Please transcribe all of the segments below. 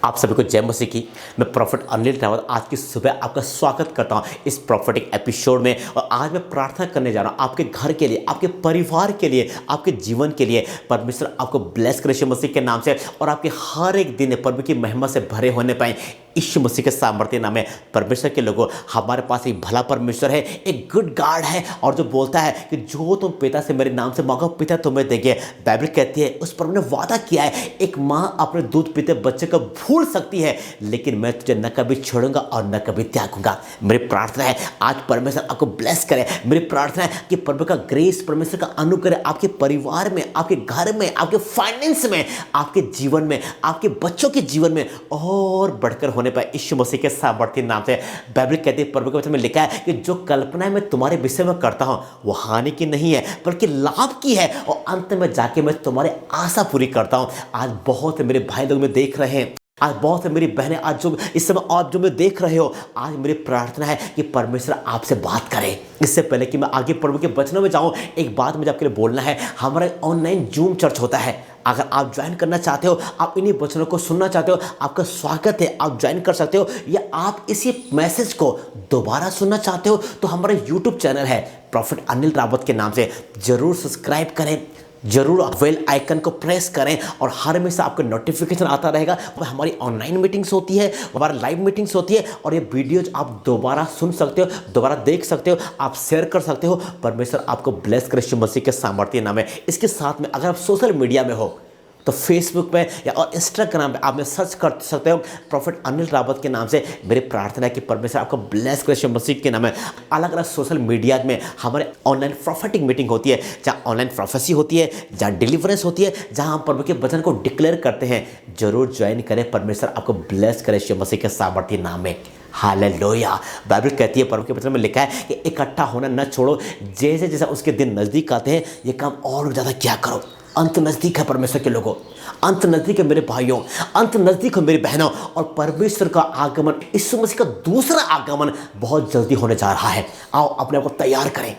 आप सभी को जय मसीह की। मैं प्रॉफिट अनिल रावत आज की सुबह आपका स्वागत करता हूं इस प्रॉफिटिक एपिसोड में। और आज मैं प्रार्थना करने जा रहा हूं आपके घर के लिए, आपके परिवार के लिए, आपके जीवन के लिए। परमेश्वर आपको ब्लेस करे यीशु मसीह के नाम से, और आपके हर एक दिन प्रभु की महिमा से भरे होने पाए यीशु मसीह के सामर्थ्य नाम में। परमेश्वर के लोगों, हमारे पास एक भला परमेश्वर है, एक गुड गॉड है, और जो बोलता है कि जो तुम पिता से मेरे नाम से मांगो पिता तुम्हें देंगे। बाइबल कहती है उस प्रभु ने वादा किया है, एक माँ अपने दूध पीते बच्चे को भूल सकती है, लेकिन मैं तुझे न कभी छोड़ूंगा और न कभी त्यागूंगा। मेरी प्रार्थना है आज परमेश्वर आपको ब्लेस करे। मेरी प्रार्थना है कि प्रभु का ग्रेस, परमेश्वर का अनुग्रह आपके परिवार में, आपके घर में, आपके फाइनेंस में, आपके जीवन में, आपके बच्चों के जीवन में और बढ़कर होने पर यीशु मसीह के सामर्थ्य नाम से। बाइबल कहती है, प्रभु के वचन में लिखा है कि जो कल्पना मैं तुम्हारे विषय में करता हूं वो हानि की नहीं है बल्कि लाभ की है, और अंत में जाके मैं तुम्हारी आशा पूरी करता हूं। आज बहुत मेरे भाई लोग में देख रहे हैं, आज बहुत से मेरी बहनें, आज जो इस समय आप जो मैं देख रहे हो, आज मेरी प्रार्थना है कि परमेश्वर आपसे बात करे। इससे पहले कि मैं आगे प्रभु के वचनों में जाऊं, एक बात मुझे आपके लिए बोलना है। हमारा ऑनलाइन जूम चर्च होता है, अगर आप ज्वाइन करना चाहते हो, आप इन्हीं वचनों को सुनना चाहते हो, आपका स्वागत है, आप ज्वाइन कर सकते हो। या आप इसी मैसेज को दोबारा सुनना चाहते हो तो हमारा यूट्यूब चैनल है प्रॉफिट अनिल रावत के नाम से, जरूर सब्सक्राइब करें, जरूर बेल आइकन को प्रेस करें, और हर हमेशा आपको नोटिफिकेशन आता रहेगा। हमारी ऑनलाइन मीटिंग्स होती है, हमारी लाइव मीटिंग्स होती है, और ये वीडियोज आप दोबारा सुन सकते हो, दोबारा देख सकते हो, आप शेयर कर सकते हो। परमेश्वर आपको ब्लेस करे यीशु मसीह के सामर्थ्य नाम है। इसके साथ में अगर आप सोशल मीडिया में हो तो फेसबुक पे या और इंस्टाग्राम पे आप में सर्च कर सकते हो प्रॉफिट अनिल रावत के नाम से। मेरी प्रार्थना है कि परमेश्वर आपको ब्लेस करे यीशु मसीह के नाम है। अलग अलग सोशल मीडिया में हमारे ऑनलाइन प्रॉफिटिक मीटिंग होती है, जहाँ ऑनलाइन प्रोफेसी होती है, जहाँ डिलीवरेंस होती है, जहाँ हम प्रभु के वचन को डिक्लेयर करते हैं। जरूर ज्वाइन करें। परमेश्वर आपको ब्लेस करे यीशु मसीह के सामर्थ्य नाम में। हालेलुया। बाइबल कहती है, प्रभु के वचन में लिखा है कि इकट्ठा होना न छोड़ो, जैसे जैसे उसके दिन नज़दीक आते हैं ये काम और ज़्यादा क्या करो। अंत नज़दीक है परमेश्वर के लोगों, अंत नज़दीक है मेरे भाइयों, अंत नज़दीक है मेरी बहनों, और परमेश्वर का आगमन, यीशु मसीह का दूसरा आगमन बहुत जल्दी होने जा रहा है। आओ अपने आप को तैयार करें।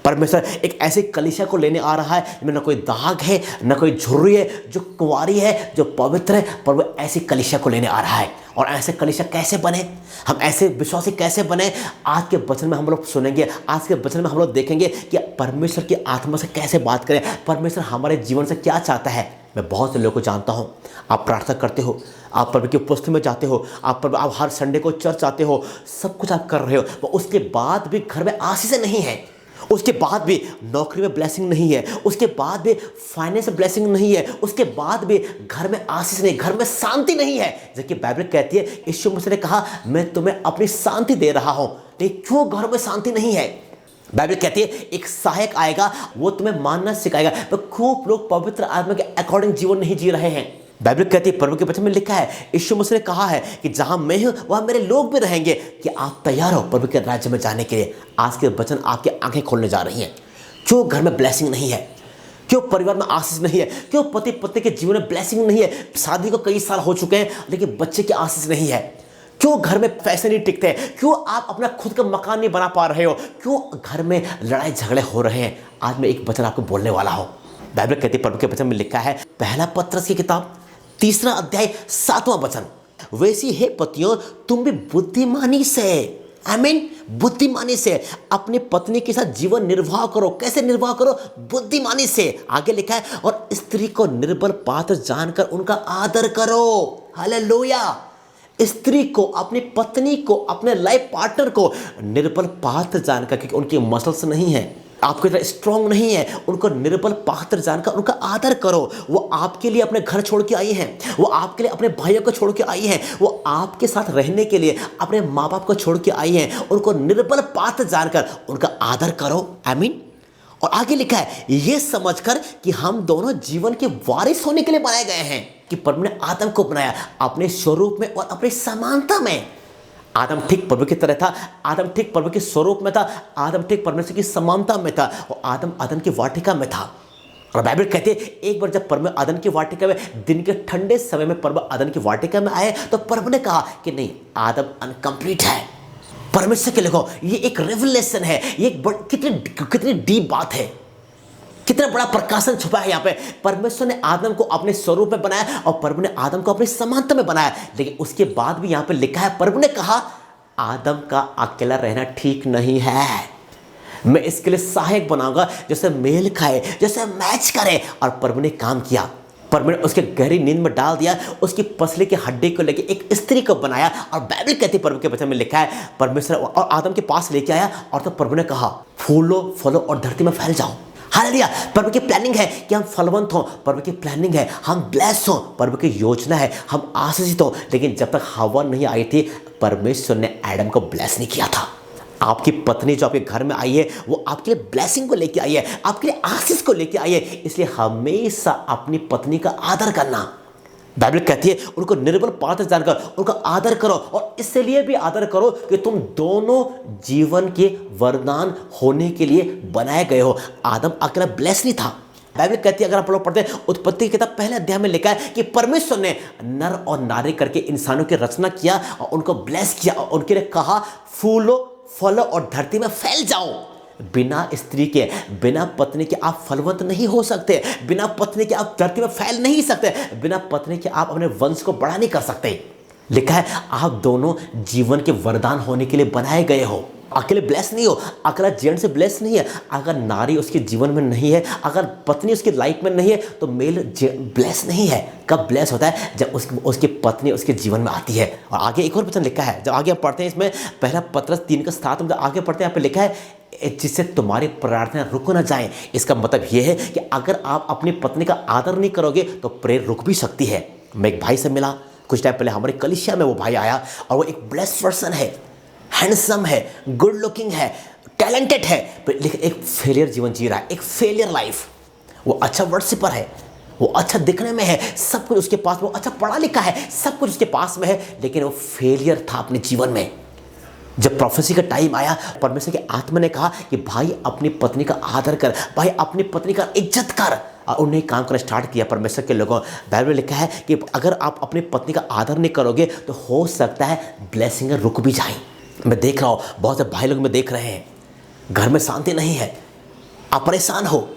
परमेश्वर एक ऐसी कलीसिया को लेने आ रहा है जिसमें न कोई दाग है, न कोई झुर्री है, जो कुंवारी है, जो पवित्र है। पर वो ऐसी कलीसिया को लेने आ रहा है। और ऐसे कलीसिया कैसे बने, हम ऐसे विश्वासी कैसे बने, आज के वचन में हम लोग सुनेंगे। आज के वचन में हम लोग देखेंगे कि परमेश्वर की आत्मा से कैसे बात करें, परमेश्वर हमारे जीवन से क्या चाहता है। मैं बहुत से लोगों को जानता हूँ, आप प्रार्थना करते हो, आप प्रभु की उपस्थिति में जाते हो, आप हर संडे को चर्च आते हो, सब कुछ आप कर रहे हो, पर उसके बाद भी घर में आशीष नहीं है, उसके बाद भी नौकरी में ब्लेसिंग नहीं है, उसके बाद भी फाइनेंस में ब्लेसिंग नहीं है, उसके बाद भी घर में आशीष नहीं, घर में शांति नहीं है। जबकि बाइबल कहती है, यीशु मसीह ने कहा मैं तुम्हें अपनी शांति दे रहा हूं, लेकिन क्यों घर में शांति नहीं है। बाइबल कहती है एक सहायक आएगा, वो तुम्हें मानना सिखाएगा। पर खूब लोग पवित्र आत्मा के अकॉर्डिंग जीवन नहीं जी रहे हैं। बाइबल कहती है, प्रभु के वचन में लिखा है, यीशु मसीह ने कहा है कि जहां मैं हूं वहां मेरे लोग भी रहेंगे, कि आप तैयार हो प्रभु के राज्य में जाने के लिए। आज के वचन आपकी आंखें खोलने जा रही हैं। क्यों घर में ब्लेसिंग नहीं है, क्यों परिवार में आशीष नहीं है, क्यों पति पत्नी के जीवन में ब्लेसिंग नहीं है, शादी को कई साल हो चुके हैं लेकिन बच्चे की आशीष नहीं है, क्यों घर में पैसे नहीं टिकते, क्यों आप अपना खुद का मकान नहीं बना पा रहे हो, क्यों घर में लड़ाई झगड़े हो रहे हैं। आज मैं एक वचन आपको बोलने वाला हूं। बाइबल कहती है, प्रभु के वचन में लिखा है, पहला पत्रस की किताब 3 अध्याय 7वां वचन, वैसी हे पतियों तुम भी बुद्धिमानी से, आमीन, बुद्धिमानी से अपनी पत्नी के साथ जीवन निर्वाह करो। कैसे निर्वाह करो? बुद्धिमानी से। आगे लिखा है, और स्त्री को निर्बल पात्र जानकर उनका आदर करो। हालेलुया। स्त्री को, अपनी पत्नी को, अपने लाइफ पार्टनर को निर्बल पात्र जानकर, क्योंकि उनकी मसल्स नहीं है, आपके तरह स्ट्रांग नहीं है, उनको निर्बल पात्र जानकर उनका आदर करो। वो आपके लिए अपने घर छोड़ के आई हैं, वो आपके लिए अपने भाइयों को छोड़ के आई हैं, वो आपके साथ रहने के लिए अपने माँ बाप को छोड़ के आई हैं। उनको निर्बल पात्र जानकर उनका आदर करो। आमीन। और आगे लिखा है, ये समझकर कि हम दोनों जीवन के वारिस होने के लिए बनाए गए हैं, कि प्रभु ने आदम को बनाया अपने स्वरूप में और अपनी समानता में। आदम ठीक प्रभु की तरह था, आदम ठीक प्रभु के स्वरूप में था, आदम ठीक परमेश्वर की समानता में था, और आदम अदन की वाटिका में था। और बाइबल कहते हैं, एक बार जब प्रभु अदन की वाटिका में, दिन के ठंडे समय में प्रभु अदन की वाटिका में आए, तो प्रभु ने कहा कि नहीं, आदम अनकम्प्लीट है। परमेश्वर के लोगों, ये एक रेवलेशन है, ये एक कितनी डीप बात है। कितना बड़ा प्रकाशन छुपा है यहाँ पे। परमेश्वर ने आदम को अपने स्वरूप में बनाया और प्रभु ने आदम को अपनी समानता में बनाया, लेकिन उसके बाद भी यहाँ पे लिखा है, प्रभु ने कहा आदम का अकेला रहना ठीक नहीं है, मैं इसके लिए सहायक बनाऊंगा जैसे मेल खाए, जैसे मैच करे। और प्रभु ने काम किया, प्रभु ने उसके गहरी नींद में डाल दिया, उसकी पसली की हड्डी को लेके एक स्त्री को बनाया। और बाइबल कहती है, प्रभु के वचन में लिखा है, परमेश्वर और आदम के पास लेके आया और तो प्रभु ने कहा फूलो फलो और धरती में फैल जाओ। हालेलुया। प्रभु की प्लानिंग है कि हम फलवंत हों, प्रभु की प्लानिंग है हम ब्लेस हों, प्रभु की योजना है हम आशीषित हों। लेकिन जब तक हवा नहीं आई थी, परमेश्वर ने आदम को ब्लेस नहीं किया था। आपकी पत्नी जो आपके घर में आई है, वो आपके लिए ब्लेसिंग को लेके आई है, आपके लिए आशीष को लेके आई है। इसलिए हमेशा अपनी पत्नी का आदर करना, बाइबल कहती है उनको निर्बल पात्र जानकर उनका आदर करो, और इसलिए भी आदर करो कि तुम दोनों जीवन के वरदान होने के लिए बनाए गए हो। आदम अकेला ब्लेस नहीं था। बाइबल कहती है, अगर आप लोग पढ़ते हैं उत्पत्ति की किताब पहले अध्याय में लिखा है कि परमेश्वर ने नर और नारी करके इंसानों की रचना किया और उनको ब्लेस किया और उनके लिए कहा फूलो फलो और धरती में फैल जाओ। बिना स्त्री के, बिना पत्नी के आप फलवंत नहीं हो सकते, बिना पत्नी के आप धरती में फैल नहीं सकते, बिना पत्नी के आप अपने वंश को बड़ा नहीं कर सकते। लिखा है आप दोनों जीवन के वरदान होने के लिए बनाए गए हो। अकेले ब्लेस नहीं हो, अकेला जेंट से ब्लेस नहीं है। अगर नारी उसके जीवन में नहीं है, अगर पत्नी उसकी लाइफ में नहीं है, तो मेल ब्लेस नहीं है। कब ब्लेस होता है? जब उसकी पत्नी उसके जीवन में आती है। और आगे एक और वचन लिखा है, जब आगे हम पढ़ते हैं इसमें, पहला पत्रस 3:7 में आगे पढ़ते हैं, यहाँ पे लिखा है जिससे तुम्हारी प्रार्थना रुक न जाए। इसका मतलब यह है कि अगर आप अपनी पत्नी का आदर नहीं करोगे तो प्रेयर रुक भी सकती है। मैं एक भाई से मिला कुछ टाइम पहले, हमारे कलीसिया में वो भाई आया और वो एक ब्लेस्ड पर्सन है, हैंडसम है, गुड लुकिंग है, टैलेंटेड है, लेकिन एक फेलियर जीवन जी रहा है, एक फेलियर लाइफ। वो अच्छा वर्शिपर है, वो अच्छा दिखने में है, सब कुछ उसके पास, वो अच्छा पढ़ा लिखा है, सब कुछ उसके पास में है, लेकिन वो फेलियर था अपने जीवन में। जब प्रोफेसी का टाइम आया, परमेश्वर के आत्मा ने कहा कि भाई अपनी पत्नी का आदर कर, भाई अपनी पत्नी का इज्जत कर, और उन्हें काम करना स्टार्ट किया परमेश्वर के लोगों। बाइबल में लिखा है कि अगर आप अपनी पत्नी का आदर नहीं करोगे तो हो सकता है ब्लेसिंग रुक भी जाए। मैं देख रहा हूँ बहुत से भाई लोग में देख रहे हैं, घर में शांति नहीं है, आप परेशान हो,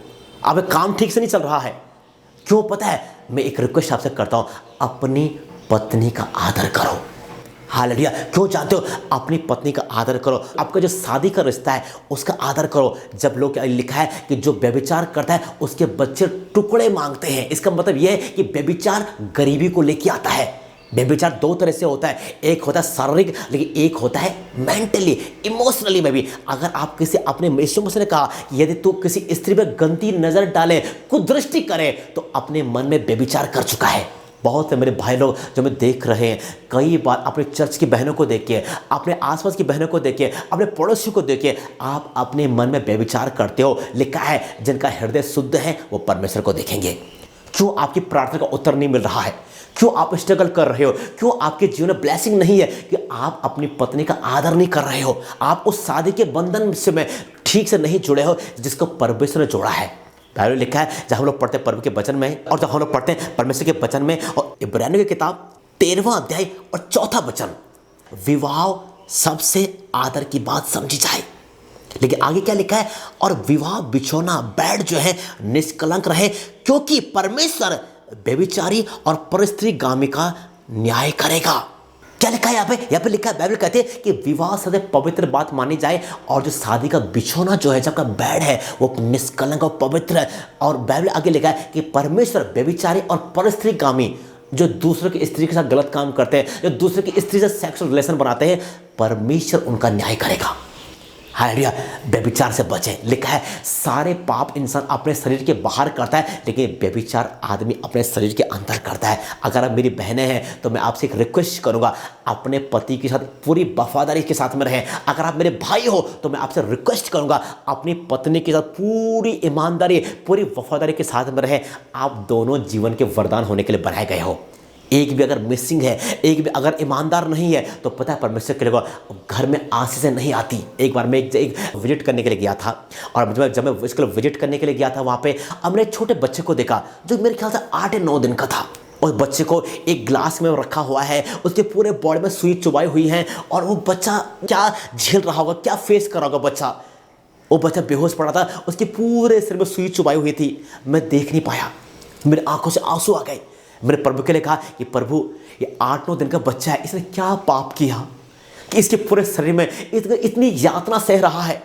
आप काम ठीक से नहीं चल रहा है। क्यों पता है? मैं एक रिक्वेस्ट आपसे करता हूँ, अपनी पत्नी का आदर करो। हालेलुया। क्यों चाहते हो? अपनी पत्नी का आदर करो, आपका जो शादी का रिश्ता है उसका आदर करो। जब लोग लिखा है कि जो व्यभिचार करता है उसके बच्चे टुकड़े मांगते हैं, इसका मतलब यह है कि व्यभिचार गरीबी को लेके आता है। व्यभिचार दो तरह से होता है, एक होता है शारीरिक, लेकिन एक होता है मेंटली, इमोशनली में भी। अगर आप किसी अपने यीशु मसीह ने कहा कि यदि तू किसी स्त्री पर गंदी नजर डाले, कुदृष्टि करे, तो अपने मन में व्यभिचार कर चुका है। बहुत से मेरे भाई लोग जो मैं देख रहे हैं, कई बार अपने चर्च की बहनों को देखिए, अपने आसपास की बहनों को देखिए, अपने पड़ोसियों को देखिए, आप अपने मन में व्यभिचार करते हो। लिखा है जिनका हृदय शुद्ध है वो परमेश्वर को देखेंगे। क्यों आपकी प्रार्थना का उत्तर नहीं मिल रहा है? क्यों आप स्ट्रगल कर रहे हो? क्यों आपके जीवन में ब्लेसिंग नहीं है? कि आप अपनी पत्नी का आदर नहीं कर रहे हो, आप उस शादी के बंधन से में ठीक से नहीं जुड़े हो जिसको परमेश्वर ने जोड़ा है। बाइबल लिखा है, जब हम लोग पढ़ते हैं प्रभु के वचन में, और जब हम लोग पढ़ते हैं परमेश्वर के वचन में, और इब्रानियों की किताब 13वां अध्याय और 4था वचन, विवाह सबसे आदर की बात समझी जाए। लेकिन आगे क्या लिखा है? और विवाह बिछोना बेड जो है निष्कलंक रहे, क्योंकि परमेश्वर व्यभिचारी और परस्त्रीगामी का न्याय करेगा। क्या लिखा है यहाँ पे लिखा है, बाइबल कहते हैं कि विवाह सबसे पवित्र बात मानी जाए, और जो शादी का बिछोना जो है, जब का बेड है, वो निष्कलंक और पवित्र है। और बाइबल आगे लिखा है कि परमेश्वर व्यभिचारी और परस्त्रीगामी, जो दूसरे की स्त्री के साथ गलत काम करते हैं, जो दूसरे की स्त्री से सेक्सुअल रिलेशन बनाते हैं, परमेश्वर उनका न्याय करेगा। हालेलुया। व्यभिचार से बचें। लिखा है सारे पाप इंसान अपने शरीर के बाहर करता है, लेकिन व्यभिचार आदमी अपने शरीर के अंदर करता है। अगर आप मेरी बहनें हैं तो मैं आपसे एक रिक्वेस्ट करूंगा, अपने पति के साथ पूरी वफादारी के साथ में रहें। अगर आप मेरे भाई हो तो मैं आपसे रिक्वेस्ट करूंगा, अपनी पत्नी के साथ पूरी ईमानदारी, पूरी वफादारी के साथ में रहें। आप दोनों जीवन के वरदान होने के लिए बनाए गए हो। एक भी अगर मिसिंग है, एक भी अगर ईमानदार नहीं है, तो पता है परमेश्वर के लिए घर में आशीषें नहीं आती। एक बार मैं एक विजिट करने के लिए गया था, और जब मैं इसके लिए विजिट करने के लिए गया था, वहाँ पे हमने एक छोटे बच्चे को देखा जो मेरे ख्याल से 8 या 9 दिन का था। और बच्चे को एक ग्लास में रखा हुआ है, उसके पूरे बॉडी में सुई चुभाई हुई है, और वो बच्चा क्या झेल रहा होगा, क्या फेस कर रहा होगा बच्चा। वो बच्चा बेहोश पड़ा था, उसके पूरे सिर में सुई चुभाई हुई थी। मैं देख नहीं पाया, मेरी आंखों से आंसू आ गए। मैंने प्रभु के लिए कहा कि प्रभु, ये 8-9 दिन का बच्चा है, इसने क्या पाप किया कि इसके पूरे शरीर में इतनी यातना सह रहा है,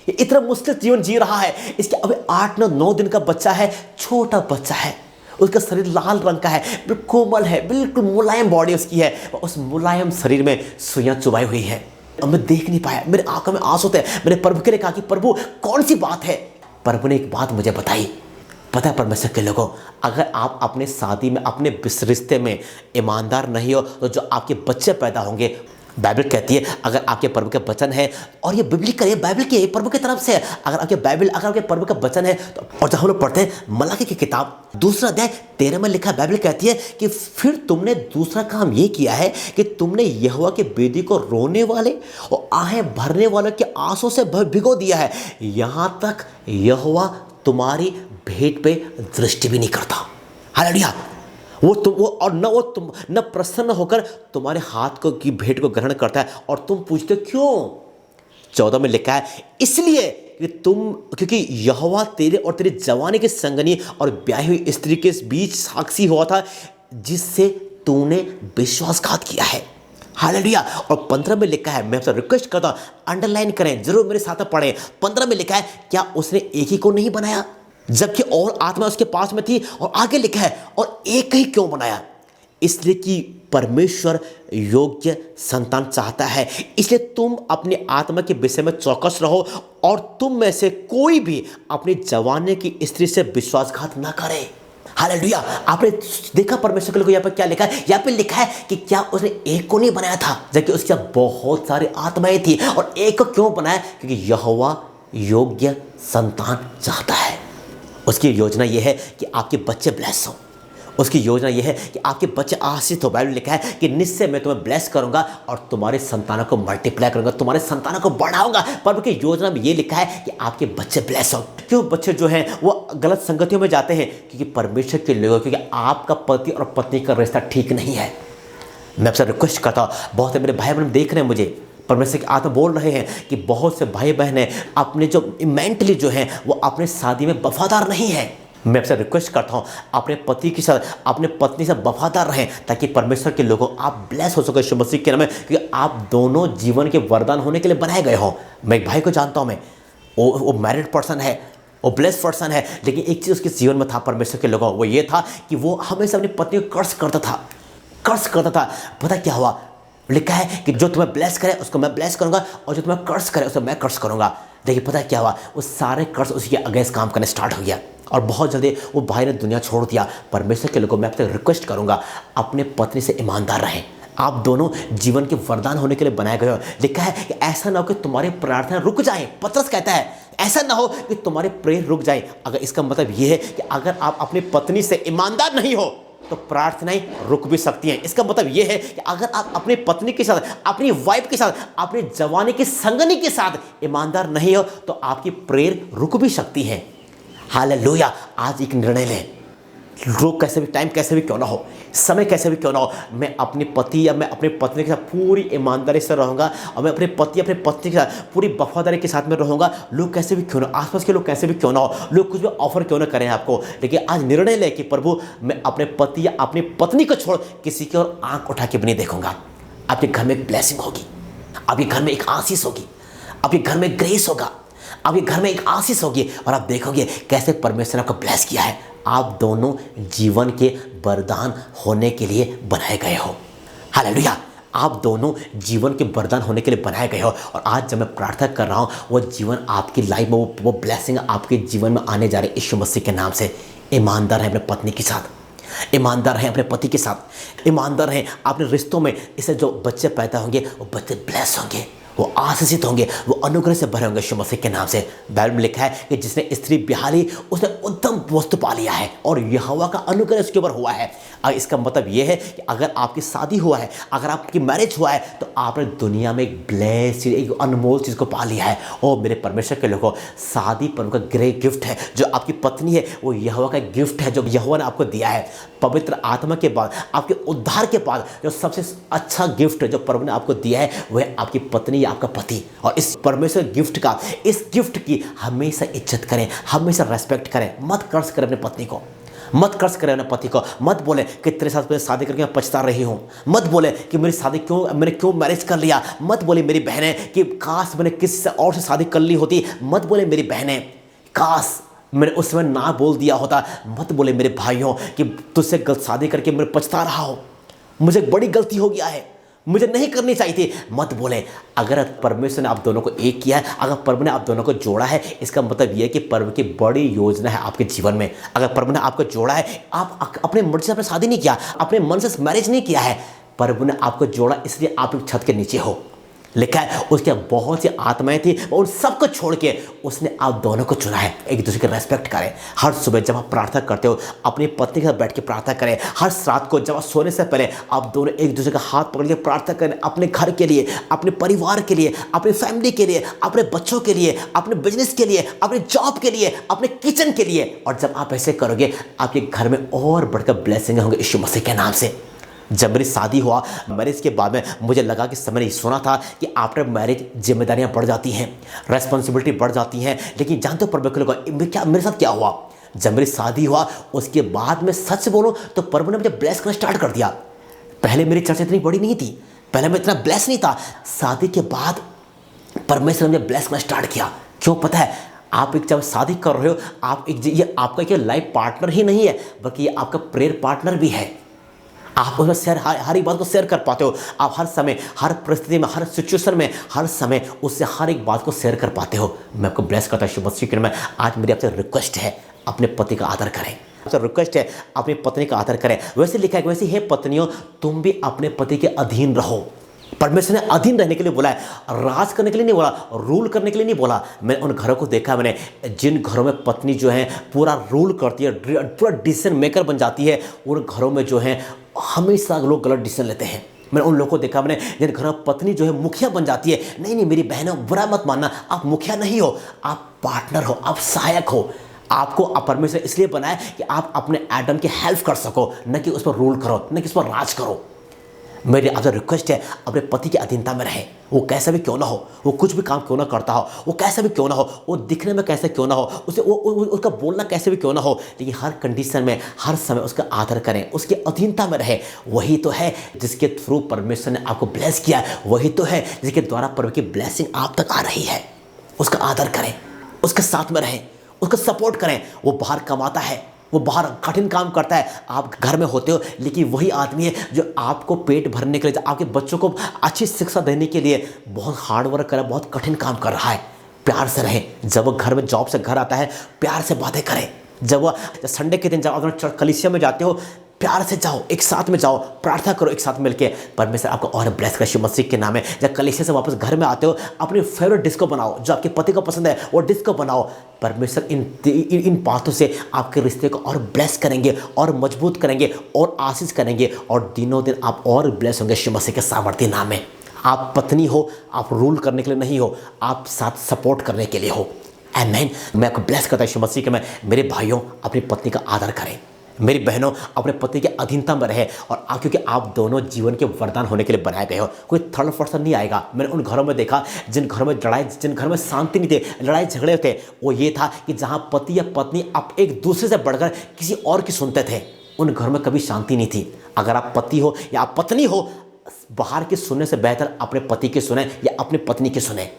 ये इतना मुश्किल जीवन जी रहा है। इसके अभी 8-9 दिन का बच्चा है, छोटा बच्चा है, उसका शरीर लाल रंग का है, बिल्कुल कोमल है, बिल्कुल मुलायम बॉडी उसकी है, और उस मुलायम शरीर में सुइयां चुभाई हुई है। और मैं देख नहीं पाया, मेरे आंखों में आंसू थे। मैंने प्रभु के लिए कहा कि प्रभु कौन सी बात है। प्रभु ने एक बात मुझे बताई। पता है परमेश्वर के लोगों, अगर आप अपने शादी में, अपने रिश्ते में ईमानदार नहीं हो तो जो आपके बच्चे पैदा होंगे, बाइबल कहती है, अगर आपके प्रभु के वचन है, और ये बिब्लिकल है, बाइबल की प्रभु की तरफ से है, अगर आपके प्रभु का वचन है तो, और जब हम लोग पढ़ते हैं मलाकी की किताब 2 अध्याय 13 में लिखा है, बाइबल कहती है कि फिर तुमने दूसरा काम ये किया है कि तुमने यहोवा के वेदी को रोने वाले और आहें भरने वालों के आंसू से भिगो दिया है, यहाँ तक यहोवा तुम्हारी भेंट पे दृष्टि भी नहीं करता। हालेलुया। वो न प्रसन्न होकर तुम्हारे हाथ को की भेंट को ग्रहण करता है, और तुम पूछते क्यों। 14 में लिखा है, इसलिए कि क्योंकि यहोवा तेरे और तेरी जवानी की संगनी और ब्याही हुई स्त्री के बीच साक्षी हुआ था, जिससे तूने विश्वासघात किया है। हालेलुया। और 15 में लिखा है, मैं आपसे रिक्वेस्ट करता हूं, अंडरलाइन करें, जरूर मेरे साथ पढ़ें। 15 में लिखा है, क्या उसने एक ही को नहीं बनाया जबकि और आत्मा उसके पास में थी। और आगे लिखा है, और एक ही क्यों बनाया, इसलिए कि परमेश्वर योग्य संतान चाहता है। इसलिए तुम अपनी आत्मा के विषय में चौकस रहो, और तुम में से कोई भी अपनी जवानी की स्त्री से विश्वासघात न करे। हालेलुया। आपने देखा परमेश्वर के लोगों, यहाँ पर क्या लिखा है, यहाँ पे लिखा है कि क्या उसने एक को नहीं बनाया था जबकि उसके बहुत सारी आत्माएं थी। और एक को क्यों बनाया, क्योंकि यहोवा योग्य संतान चाहता है। उसकी योजना यह है कि आपके बच्चे ब्लेस हो, उसकी योजना यह है कि आपके बच्चे आशीष हो। बाइबल लिखा है कि निश्चय मैं तुम्हें ब्लेस करूंगा और तुम्हारे संतानों को मल्टीप्लाई करूंगा, तुम्हारे संतानों को बढ़ाऊंगा। पर की योजना में ये लिखा है कि आपके बच्चे ब्लेस हो। क्यों बच्चे जो हैं वो गलत संगतियों में जाते हैं, क्योंकि परमेश्वर के लोग, क्योंकि आपका पति और पत्नी का रिश्ता ठीक नहीं है। मैं आपसे रिक्वेस्ट करता हूँ, बहुत से मेरे भाई बहन देख रहे हैं मुझे, परमेश्वर की आत्मा बोल रहे हैं कि बहुत से भाई बहन हैं अपने जो मेंटली जो हैं वो अपने शादी में वफादार नहीं है। मैं आपसे रिक्वेस्ट करता हूँ, अपने पति के साथ, अपने पत्नी से वफादार रहें, ताकि परमेश्वर के लोगों आप ब्लेस हो सको यीशु मसीह के नाम में, क्योंकि आप दोनों जीवन के वरदान होने के लिए बनाए गए हो। मैं एक भाई को जानता हूँ, मैं वो मैरिड पर्सन है, वो ब्लेस्ड पर्सन है, लेकिन एक चीज़ उसके जीवन में था परमेश्वर के लोगों, वो ये था कि वो हमेशा अपनी पत्नी को कर्ज करता था। पता क्या हुआ, लिखा है कि जो तुम्हें ब्लेस करे उसको मैं ब्लेस करूंगा, और जो तुम्हें कर्ज करे उसको मैं कर्ज करूंगा। देखिए पता क्या हुआ, वो सारे कर्ज उसके अगेंस्ट काम करने स्टार्ट हो गया, और बहुत जल्दी वो भाई ने दुनिया छोड़ दिया। परमेश्वर के लोगों, मैं आपसे रिक्वेस्ट करूंगा, अपने पत्नी से ईमानदार रहें। आप दोनों जीवन के वरदान होने के लिए बनाए गए हो। लिखा है कि ऐसा ना हो कि तुम्हारी प्रार्थना रुक जाए। पतरस कहता है ऐसा ना हो कि तुम्हारे प्रेयर रुक जाए। अगर इसका मतलब ये है कि अगर आप अपनी पत्नी से ईमानदार नहीं हो तो प्रार्थनाएं रुक भी सकती हैं। इसका मतलब यह है कि अगर आप अपनी पत्नी के साथ, अपनी वाइफ के साथ, अपनी जवानी की संगनी के साथ ईमानदार नहीं हो तो आपकी प्रेयर रुक भी सकती है। हालेलुया। आज एक निर्णय लें, रोग कैसे भी, टाइम कैसे भी क्यों ना हो, समय कैसे भी क्यों ना हो, मैं अपनी पति या मैं अपनी पत्नी के साथ पूरी ईमानदारी से रहूँगा, और मैं अपने पत्नी के साथ पूरी वफादारी के साथ में रहूँगा। लोग कैसे भी क्यों ना, आसपास के लोग कैसे भी क्यों ना हो, लोग कुछ भी ऑफर क्यों ना करें आपको, लेकिन आज निर्णय लें कि प्रभु मैं अपने पति या अपनी पत्नी को छोड़ किसी की ओर आँख उठा के भी नहीं देखूँगा। आपके घर में एक ब्लेसिंग होगी, आपके घर में एक आशीष होगी, आपके घर में ग्रेस होगा, आपके घर में एक आशीष होगी, और आप देखोगे कैसे परमेश्वर ने आपको ब्लेस किया है। आप दोनों जीवन के वरदान होने के लिए बनाए गए हो। हालेलुया। आप दोनों जीवन के वरदान होने के लिए बनाए गए हो, और आज जब मैं प्रार्थना कर रहा हूँ वो जीवन आपकी लाइफ में, वो ब्लेसिंग आपके जीवन में आने जा रहे हैं यीशु मसीह के नाम से। ईमानदार है अपने पत्नी के साथ, ईमानदार है अपने पति के साथ, ईमानदार है अपने रिश्तों में। इससे जो बच्चे पैदा होंगे वो बच्चे ब्लेस होंगे, वो आशीषित होंगे, वो अनुग्रह से भरे होंगे यीशु मसीह के नाम से। बाइबल में लिखा है कि जिसने स्त्री ब्याह ली उसने उत्तम वस्तु पा लिया है, और यहोवा का अनुग्रह उसके ऊपर हुआ है। इसका मतलब यह है कि अगर आपकी शादी हुआ है, अगर आपकी मैरिज हुआ है, तो आपने दुनिया में एक ब्लेस चीज़, एक अनमोल चीज़ को पा लिया है। और मेरे परमेश्वर के लोगों, शादी पर उनका ग्रेट गिफ्ट है। जो आपकी पत्नी है वो यहोवा का गिफ्ट है, जो यहोवा ने आपको दिया है। पवित्र आत्मा के बाद, आपके उद्धार के बाद जो सबसे अच्छा गिफ्ट जो प्रभु ने आपको दिया है, वह आपकी पत्नी ये आपका पति, और इस परमेश्वर गिफ्ट का, इस गिफ्ट की हमेशा इज्जत करें, हमेशा रेस्पेक्ट करें। मत कर्ज करें अपने पत्नी को, मत कर्ज करें अपने पति को। मत बोले कि तेरे साथ मैंने शादी करके मैं पछता रही हूँ। मत बोले कि मेरी शादी मैंने क्यों मैरिज कर लिया। मत बोले मेरी बहनें कि काश मैंने किसी से और से शादी कर ली होती। मत बोले मेरी बहनें काश मैंने उस समय ना बोल दिया होता। मत बोले मेरे भाइयों कि तुझसे गलत शादी करके मैं पछता रहा हूँ, मुझे बड़ी गलती हो गया है, मुझे नहीं करनी चाहिए थी। मत बोले। अगर परमेश्वर ने आप दोनों को एक किया है, अगर प्रभु ने आप दोनों को जोड़ा है, इसका मतलब यह है कि प्रभु की बड़ी योजना है आपके जीवन में। अगर प्रभु ने आपको जोड़ा है, आप अपने मर्जी से आपने शादी नहीं किया, अपने मन से मैरिज नहीं किया है, प्रभु ने आपको जोड़ा इसलिए आप एक छत के नीचे हो। लिखा है उसके बहुत सी आत्माएं थी, उन सबको छोड़ के उसने आप दोनों को चुना है। एक दूसरे की रेस्पेक्ट करें। हर सुबह जब आप प्रार्थना करते हो अपनी पत्नी के साथ बैठ के प्रार्थना करें। हर रात को जब आप सोने से पहले आप दोनों एक दूसरे का हाथ पकड़ के प्रार्थना करें, अपने घर के लिए, अपने परिवार के लिए, अपनी फैमिली के लिए, अपने बच्चों के लिए, अपने बिजनेस के लिए, अपने जॉब के लिए, अपने किचन के लिए। और जब आप ऐसे करोगे आपके घर में और बढ़कर ब्लेसिंग होंगे यीशु मसीह के नाम से। जब मेरी शादी हुआ, मैरिज के बाद में मुझे लगा कि मैंने सुना था कि आफ्टर मैरिज जिम्मेदारियां बढ़ जाती हैं, रेस्पॉन्सिबिलिटी बढ़ जाती हैं। लेकिन जानते हो प्रभु क्या मेरे साथ क्या हुआ? जब मेरी शादी हुआ उसके बाद में सच बोलूं तो प्रभु ने मुझे ब्लेस करना स्टार्ट कर दिया। पहले मेरी चर्चा इतनी बड़ी नहीं थी, पहले मैं इतना ब्लेस नहीं था। शादी के बाद परमेश्वर ने मुझे ब्लेस करना स्टार्ट किया। क्यों पता है? आप एक जब शादी कर रहे हो, आप ये आपका एक लाइफ पार्टनर ही नहीं है, बल्कि ये आपका प्रेयर पार्टनर भी है। आप उसमें शेयर हर एक बात को शेयर कर पाते हो। आप हर समय, हर परिस्थिति में, हर सिचुएशन में, हर समय उससे हर एक बात को शेयर कर पाते हो। मैं आपको ब्लेस करता हूं मसीह के नाम में। आज मेरी आपसे रिक्वेस्ट है, अपने पति का आदर करें। आपसे रिक्वेस्ट है, अपनी पत्नी का आदर करें। वैसे लिखा है, वैसे हे पत्नियों तुम भी अपने पति के अधीन रहो। परमेश्वर ने अधीन रहने के लिए बोला है, राज करने के लिए नहीं बोला, रूल करने के लिए नहीं बोला। मैंने उन घरों को देखा, मैंने जिन घरों में पत्नी जो है पूरा रूल करती है, पूरा डिसीजन मेकर बन जाती है, उन घरों में जो है हमेशा लोग गलत डिसीजन लेते हैं। मैंने उन लोगों को देखा, मैंने जिन घरों में पत्नी जो है मुखिया बन जाती है। नहीं मेरी बहनों, बुरा मत मानना, आप मुखिया नहीं हो, आप पार्टनर हो, आप सहायक हो। आपको परमेश्वर इसलिए बनाया कि आप अपने एडम की हेल्प कर सको, न कि उस पर रूल करो, न कि उस पर राज करो। मेरी आपसे रिक्वेस्ट है, अपने पति की अधीनता में रहे। वो कैसा भी क्यों ना हो, वो कुछ भी काम क्यों ना करता हो, वो कैसा भी क्यों ना हो, वो दिखने में कैसे क्यों ना हो, उसे उसका बोलना कैसे भी क्यों ना हो, लेकिन हर कंडीशन में, हर समय उसका आदर करें, उसकी अधीनता में रहे। वही तो है जिसके थ्रू परमेश्वर ने आपको ब्लेस किया है। वही तो है जिसके द्वारा प्रभु की ब्लेसिंग आप तक आ रही है। उसका आदर करें, उसके साथ में रहें, उसका सपोर्ट करें। वो बाहर कमाता है, वो बाहर कठिन काम करता है, आप घर में होते हो, लेकिन वही आदमी है जो आपको पेट भरने के लिए, आपके बच्चों को अच्छी शिक्षा देने के लिए बहुत हार्ड वर्क कर रहा है, बहुत कठिन काम कर रहा है। प्यार से रहें। जब वो घर में जॉब से घर आता है, प्यार से बातें करें। जब संडे के दिन जब अगर कलीसिया में जाते हो, प्यार से जाओ, एक साथ में जाओ, प्रार्थना करो एक साथ मिलके। परमेश्वर आपको और ब्लेस करे यीशु मसीह के नाम में। जब कलीसिया से वापस घर में आते हो, अपनी फेवरेट डिश को बनाओ, जो आपके पति को पसंद है वो डिश को बनाओ। परमेश्वर इन बातों से आपके रिश्ते को और ब्लेस करेंगे, और मजबूत करेंगे, और आशीष करेंगे, और दिनों दिन आप और ब्लेस होंगे यीशु मसीह के सामर्थ्य नाम में। आप पत्नी हो, आप रूल करने के लिए नहीं हो, आप साथ सपोर्ट करने के लिए हो। आमीन। मैं आपको ब्लेस करता हूं यीशु मसीह के। मैं मेरे भाइयों, अपनी पत्नी का आदर करें। मेरी बहनों, अपने पति के अधीनता में रहे। और क्योंकि आप दोनों जीवन के वरदान होने के लिए बनाए गए हो। कोई थर्ड पर्सन नहीं आएगा। मैंने उन घरों में देखा जिन घरों में लड़ाई, जिन घरों में शांति नहीं थे, लड़ाई झगड़े थे, वो ये था कि जहां पति या पत्नी आप एक दूसरे से बढ़कर किसी और की सुनते थे, उन घरों में कभी शांति नहीं थी। अगर आप पति हो या आप पत्नी हो, बाहर के सुनने से बेहतर अपने पति के सुने या अपनी पत्नी के सुने।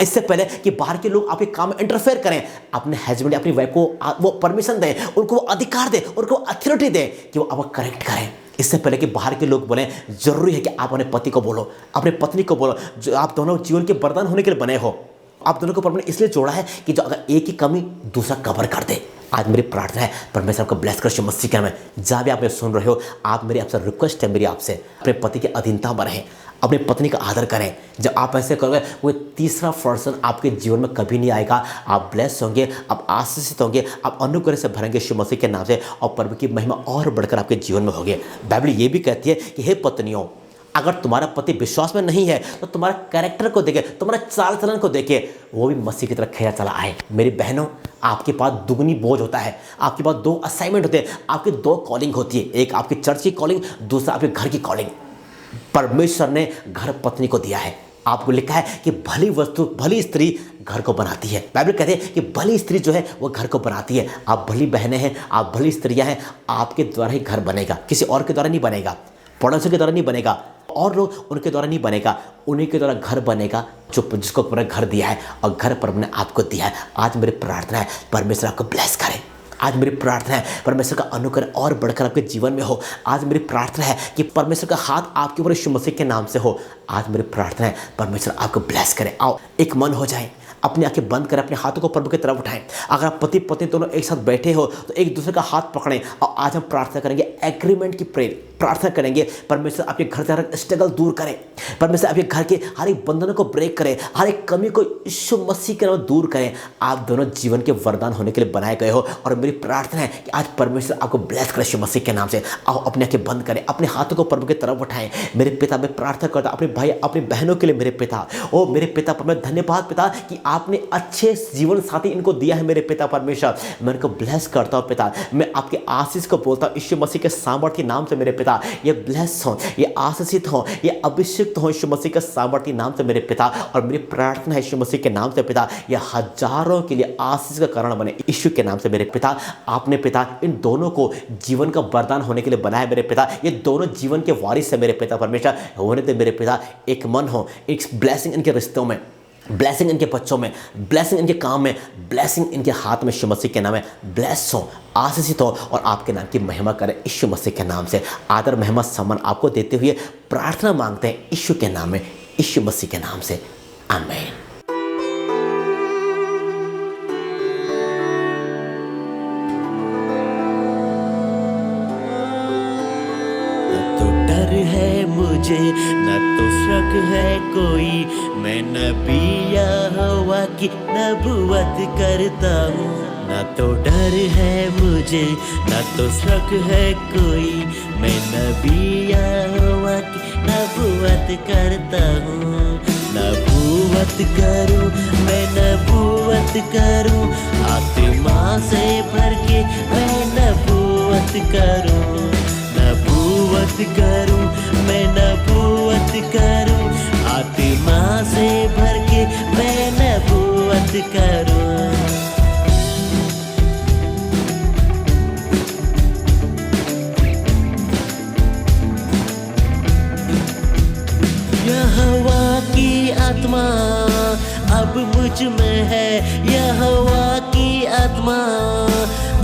इससे पहले कि बाहर के लोग आपके काम में इंटरफेयर करें, अपने हस्बैंड अपनी वाइफ को वो परमिशन दें, उनको वो अधिकार दें, उनको अथॉरिटी दें कि वो आपको करेक्ट करें। इससे पहले कि बाहर के लोग बोलें, जरूरी है कि आप अपने पति को बोलो, अपने पत्नी को बोलो, जो आप दोनों जीवन के वरदान होने के लिए बने हो। आप दोनों को परमेश्वर इसलिए जोड़ा है कि जो अगर एक की कमी दूसरा कवर कर दे। आज मेरी प्रार्थना है, परमेश्वर आपको ब्लेस कर यीशु मसीह के नाम में। जहाँ भी आप ये सुन रहे हो, आप मेरी आपसे रिक्वेस्ट है, मेरी आपसे, अपने पति की अधीनता में रहें, अपनी पत्नी का आदर करें। जब आप ऐसे करोगे, कोई तीसरा पर्सन आपके जीवन में कभी नहीं आएगा। आप ब्लेस होंगे, आप आशीषित होंगे, आप अनुग्रह से भरेंगे यीशु मसीह के नाम से, और प्रभु की महिमा और बढ़कर आपके जीवन में होगी। बाइबल ये भी कहती है कि हे पत्नियों, अगर तुम्हारा पति विश्वास में नहीं है तो तुम्हारा कैरेक्टर को देखे, तुम्हारा चाल चलन को देखे, वो भी मसीह की तरह खिया चला आए। मेरी बहनों, आपके पास दुगनी बोझ होता है, आपके पास 2 असाइनमेंट होते हैं, आपकी 2 कॉलिंग होती है। एक आपकी चर्च की कॉलिंग, दूसरा आपके घर की कॉलिंग। परमेश्वर ने घर पत्नी को दिया है, आपको लिखा है कि भली वस्तु, भली स्त्री घर को बनाती है। बाइबल कहते हैं कि भली स्त्री जो है वो घर को बनाती है। आप भली बहनें हैं, आप भली स्त्रियां हैं, आपके द्वारा ही घर बनेगा, किसी और के द्वारा नहीं बनेगा, पड़ोसियों के द्वारा नहीं बनेगा, और लोग उनके द्वारा नहीं बनेगा, उन्हीं के द्वारा घर बनेगा जो जिसको पूरा घर दिया है और घर पर हमने आपको दिया है। आज मेरी प्रार्थना है परमेश्वर आपको ब्लेस करे। आज मेरी प्रार्थना है परमेश्वर का अनुग्रह और बढ़कर आपके जीवन में हो। आज मेरी प्रार्थना है कि परमेश्वर का हाथ आपके ऊपर यीशु मसीह के नाम से हो। आज मेरी प्रार्थना है परमेश्वर आपको ब्लेस करे। आओ एक मन हो जाए, अपनी आंखें बंद करें, अपने हाथों को प्रभु की तरफ उठाएं। अगर आप पति पत्नी दोनों एक साथ बैठे हो तो एक दूसरे का हाथ पकड़ें और आज हम प्रार्थना करेंगे एग्रीमेंट की प्रेयर प्रार्थना करेंगे। परमेश्वर आपके घर से हर एक स्ट्रगल दूर करे, परमेश्वर आपके घर के हर एक बंधनों को ब्रेक करे, हर एक कमी को यीशु मसीह के नाम दूर करें। आप दोनों जीवन के वरदान होने के लिए बनाए गए हो और मेरी प्रार्थना है कि आज परमेश्वर आपको ब्लेस करे यीशु मसीह के नाम से। आओ अपनी आंखें बंद करें, अपने हाथों को प्रभु की तरफ उठाएं। मेरे पिता, मैं प्रार्थना करता अपने भाई अपनी बहनों के लिए। मेरे पिता, ओ मेरे पिता मैं धन्यवाद पिता कि आपने अच्छे जीवन साथी इनको दिया है। मेरे पिता परमेश्वर, मैं इनको ब्लेस करता हूँ पिता। मैं आपके आशीष को बोलता हूँ यीशु मसीह के सामर्थ्य नाम से। मेरे पिता ये ब्लेस हो, ये आशीषित हो, ये अभिषिक्त हो यीशु मसीह के सामर्थ्य नाम से मेरे पिता। और मेरी प्रार्थना है यीशु मसीह के नाम से पिता, ये हजारों के लिए आशीष का कारण बने यीशु के नाम से। मेरे पिता, आपने पिता इन दोनों को जीवन का वरदान होने के लिए बनाया। मेरे पिता, ये दोनों जीवन के वारिस है। मेरे पिता परमेश्वर, होने दे मेरे पिता, एक मन हो, एक ब्लेसिंग इनके रिश्तों में, ब्लेसिंग इनके बच्चों में, ब्लेसिंग इनके काम में, ब्लेसिंग इनके हाथ में यीशु मसीह के नाम में। ब्लेस हो, आशीषित हो और आपके नाम की महिमा करें यीशु मसीह के नाम से। आदर महिमा सम्मान आपको देते हुए प्रार्थना मांगते हैं यीशु के नाम में, यीशु मसीह के नाम से, आमीन। है मुझे न तो शक है कोई, मैं नबी यहोवा की नबूवत करता हूँ। न तो डर है मुझे न तो शक है कोई, मैं नबी यहोवा की नबूवत करता हूँ। नबूवत करूँ मैं नबूवत करूँ, आत्मा से भर के मैं नबूवत करूँ। नबूवत करूं मैं नबूवत करूं, आत्मा से भर के मैं नबूवत करूं। यहोवा की आत्मा अब मुझ में है, यहोवा की आत्मा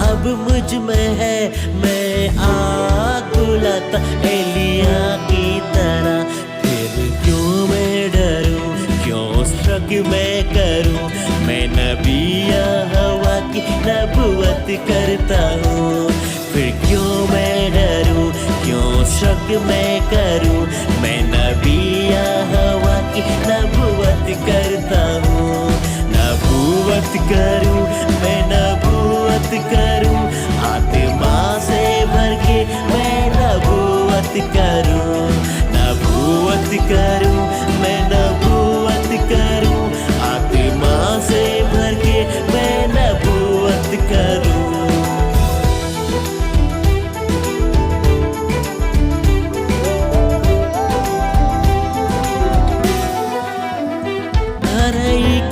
अब मुझ में है। मैं आग बुलाता एलिया की तरह, फिर क्यों मैं डरूं, क्यों शक मैं करूं। मैं नबी यहोवा की नबूवत करता हूँ, फिर क्यों मैं डरूं, क्यों शक मैं करूं। मैं नबी यहोवा की नबूवत करता हूँ। नबूवत करूं मैं नबूवत करूं, आत्मा से भर के मैं नबूवत करूं। नबूवत करूं मैं नबूवत करूं, आत्मा से भर के मैं नबूवत करूं।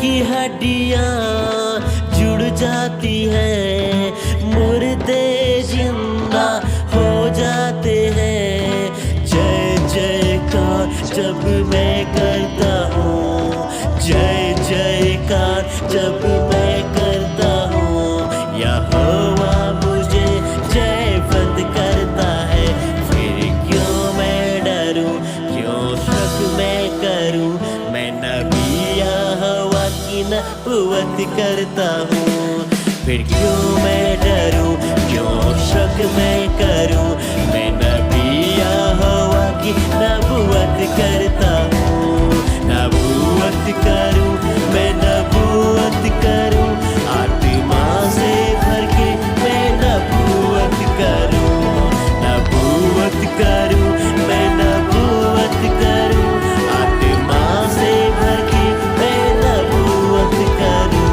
की हड्डियाँ जुड़ जाती हैं, मुर्दे जिंदा हो जाते हैं। जय जयकार जब मैं करता हूँ, जय जयकार जब मैं करता हूँ। यहोवा मुझे जयवंत करता है, फिर क्यों मैं डरूं, क्यों शक मैं करूं। मैं नबी यहोवा की नबूवत करता हूँ, फिर क्यों मैं डरूं, क्यों शक मैं करूं। मैं नबी यहोवा की नबूवत करता हूँ। नबूवत करूं मैं नबूवत करूं, आत्मा से भर के मैं नबूवत करूं। नबूवत करूं मैं नबूवत करूं, आत्मा से भर के मैं नबूवत करूं।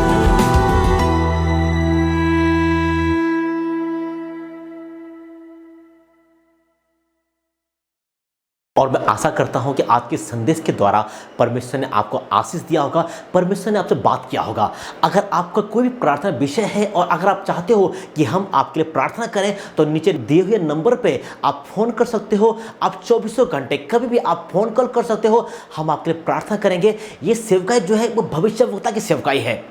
और मैं आशा करता हूं कि आज के संदेश के द्वारा परमेश्वर ने आपको आशीष दिया होगा, परमेश्वर ने आपसे बात किया होगा। अगर आपका कोई भी प्रार्थना विषय है और अगर आप चाहते हो कि हम आपके लिए प्रार्थना करें तो नीचे दिए हुए नंबर पे आप फ़ोन कर सकते हो। आप 24 घंटे कभी भी आप फ़ोन कॉल कर सकते हो, हम आपके लिए प्रार्थना करेंगे। ये सेवकाई जो है वो भविष्यवक्ता की सेवकाई है।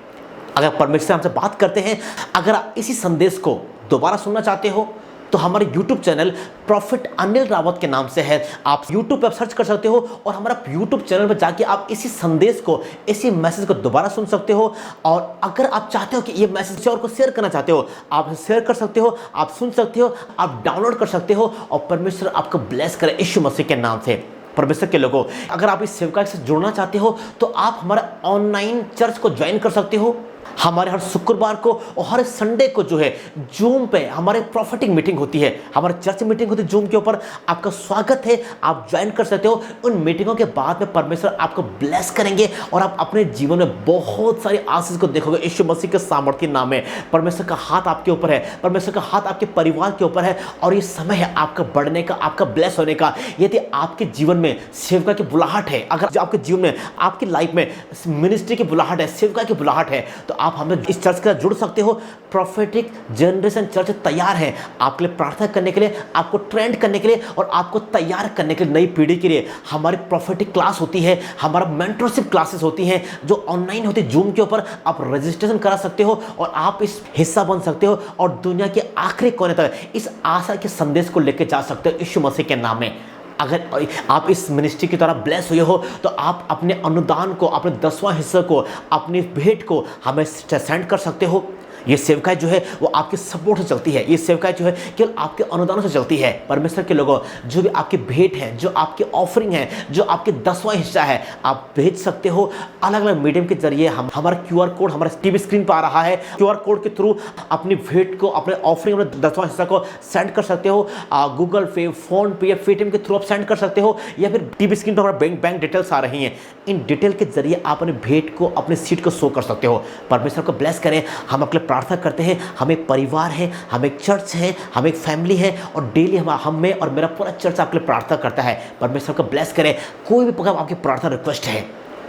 अगर परमेश्वर हमसे बात करते हैं, अगर आप इसी संदेश को दोबारा सुनना चाहते हो तो हमारे YouTube channel profit Anil Rawat के नाम से है। आप YouTube पर सर्च कर सकते हो और हमारा YouTube चैनल पर जाके आप इसी संदेश को, इसी मैसेज को दोबारा सुन सकते हो। और अगर आप चाहते हो कि ये मैसेज किसी और को शेयर करना चाहते हो, आप शेयर कर सकते हो, आप सुन सकते हो, आप डाउनलोड कर सकते हो। और परमेश्वर आपको ब्लेस करे यीशु मसीह के नाम से। परमेश्वर के लोगों, अगर आप इस सेवकाई से जुड़ना चाहते हो तो आप हमारा ऑनलाइन चर्च को ज्वाइन कर सकते हो। हमारे हर शुक्रवार को और हर संडे को जो है जूम पे हमारे प्रॉफिटिक मीटिंग होती है, हमारे चर्च मीटिंग होती है जूम के ऊपर। आपका स्वागत है, आप ज्वाइन कर सकते हो। उन मीटिंगों के बाद में परमेश्वर आपको ब्लेस करेंगे और आप अपने जीवन में बहुत सारी आशीष को देखोगे यीशु मसीह के सामर्थ्य नाम में। परमेश्वर का हाथ आपके ऊपर है, परमेश्वर का हाथ आपके परिवार के ऊपर है और ये समय है आपका बढ़ने का, आपका ब्लेस होने का। यदि आपके जीवन में सेवका की बुलाहट है, अगर आपके जीवन में, आपकी लाइफ में मिनिस्ट्री की बुलाहट है, सेवका की बुलाहट है, तो आप हमें इस चर्च के साथ जुड़ सकते हो। प्रॉफिटिक जनरेशन चर्च तैयार है आपके लिए प्रार्थना करने के लिए, आपको ट्रेंड करने के लिए और आपको तैयार करने के लिए, नई पीढ़ी के लिए। हमारी प्रॉफिटिक क्लास होती है, हमारा मेंटरशिप क्लासेस होती हैं जो ऑनलाइन होती है जूम के ऊपर। आप रजिस्ट्रेशन करा सकते हो और आप इस हिस्सा बन सकते हो और दुनिया के आखिरी कोने तक इस आशा के संदेश को लेकर जा सकते हो यीशु मसीह के नाम में। अगर आप इस मिनिस्ट्री की तरह ब्लेस हुए हो तो आप अपने अनुदान को, अपने 10वां हिस्से को, अपनी भेंट को हमें सेंड कर सकते हो। ये सेवकाई जो है वो आपके सपोर्ट से चलती है, ये सेवकाई जो है केवल आपके अनुदानों से चलती है। परमेश्वर के लोगों, जो भी आपकी भेंट है, जो आपकी ऑफरिंग है, जो आपके 10वां हिस्सा है, आप भेज सकते हो अलग अलग मीडियम के जरिए। हमारा QR कोड हमारे टीवी स्क्रीन पर आ रहा है। QR कोड के थ्रू अपनी भेंट को, अपने ऑफरिंग, अपने 10वां हिस्सा को सेंड कर सकते हो। गूगल पे, फोन पे या पेटीएम के थ्रू आप सेंड कर सकते हो, या फिर टीवी स्क्रीन पर हमारा बैंक डिटेल्स आ रही हैं। इन डिटेल के जरिए आप अपने भेंट को, अपने सीट को शो कर सकते हो। परमेश्वर को ब्लेस करें। हम अपने प्रार्थना करते हैं, हम एक परिवार है, हम एक चर्च है, हम एक फैमिली है और डेली हम में और मेरा पूरा चर्च आपके लिए प्रार्थना करता है। परमेश्वर को ब्लेस करें। कोई भी प्रकार आपकी प्रार्थना रिक्वेस्ट है,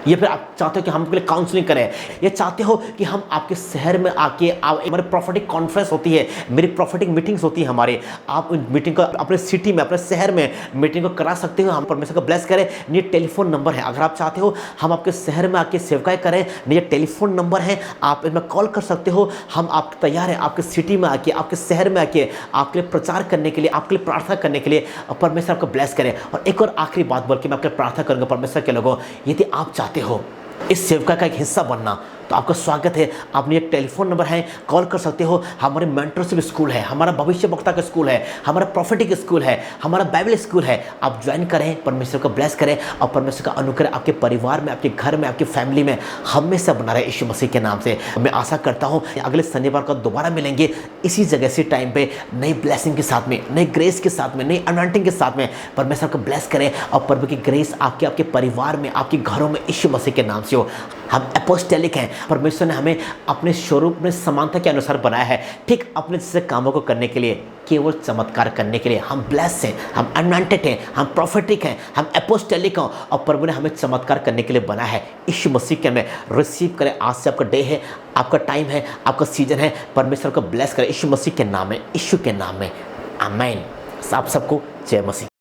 या फिर आप चाहते हो कि हम आपके लिए काउंसलिंग करें, या चाहते हो कि हम आपके शहर में आके, हमारे प्रॉफिटिक कॉन्फ्रेंस होती है, मेरी प्रॉफिटिक मीटिंग्स होती है हमारे, आप उन मीटिंग को अपने सिटी में, अपने शहर में मीटिंग को करा सकते हो। हम परमेश्वर को ब्लेस करें। ये टेलीफोन नंबर है, अगर आप चाहते हो हम आपके शहर में आके सेवकाई करें, ये टेलीफोन नंबर है, आप इसमें कॉल कर सकते हो। हम आप तैयार हैं आपके सिटी में आके, आपके शहर में आके आपके लिए प्रचार करने के लिए, आपके लिए प्रार्थना करने के लिए। परमेश्वर आपको ब्लेस करें। और एक और आखिरी बात बोल के मैं आपके लिए प्रार्थना करूँगा परमेश्वर के लोगों, यदि आप चाहते हो इस सेवका का एक हिस्सा बनना तो आपका स्वागत है। आपने एक टेलीफोन नंबर है, कॉल कर सकते हो। हमारे मेंटरशिप स्कूल है, हमारा भविष्यवक्ता का स्कूल है, हमारा प्रॉफिटिक स्कूल है, हमारा बाइबल स्कूल है। आप ज्वाइन करें, परमेश्वर को ब्लेस करें और परमेश्वर का अनुग्रह आपके परिवार में, आपके घर में, आपकी फैमिली में हमेशा बना रहे यीशु मसीह के नाम से। मैं आशा करता हूँ अगले शनिवार को दोबारा मिलेंगे इसी जगह, इसी टाइम पे, नई ब्लेसिंग के साथ में, नई ग्रेस के साथ में, नई अनॉइंटिंग के साथ में। परमेश्वर को ब्लेस करें और प्रभु की ग्रेस आपके परिवार में, आपके घरों में यीशु मसीह के नाम से हो। हम अपोस्टोलिक हैं, परमेश्वर ने हमें अपने स्वरूप में समानता के अनुसार बनाया है, ठीक अपने जैसे कामों को करने के लिए, केवल चमत्कार करने के लिए। हम ब्लेस हैं, हम अनॉइंटेड हैं, हम प्रॉफिटिक हैं, हम अपोस्टोलिक हैं और प्रभु ने हमें चमत्कार करने के लिए बनाया है। यीशु मसीह के में रिसीव करें। आज से आपका डे है, आपका टाइम है, आपका सीजन है। परमेश्वर को ब्लेस करें यीशु मसीह के नाम में, यीशु के नाम में। आमीन। आप सबको जय मसीह।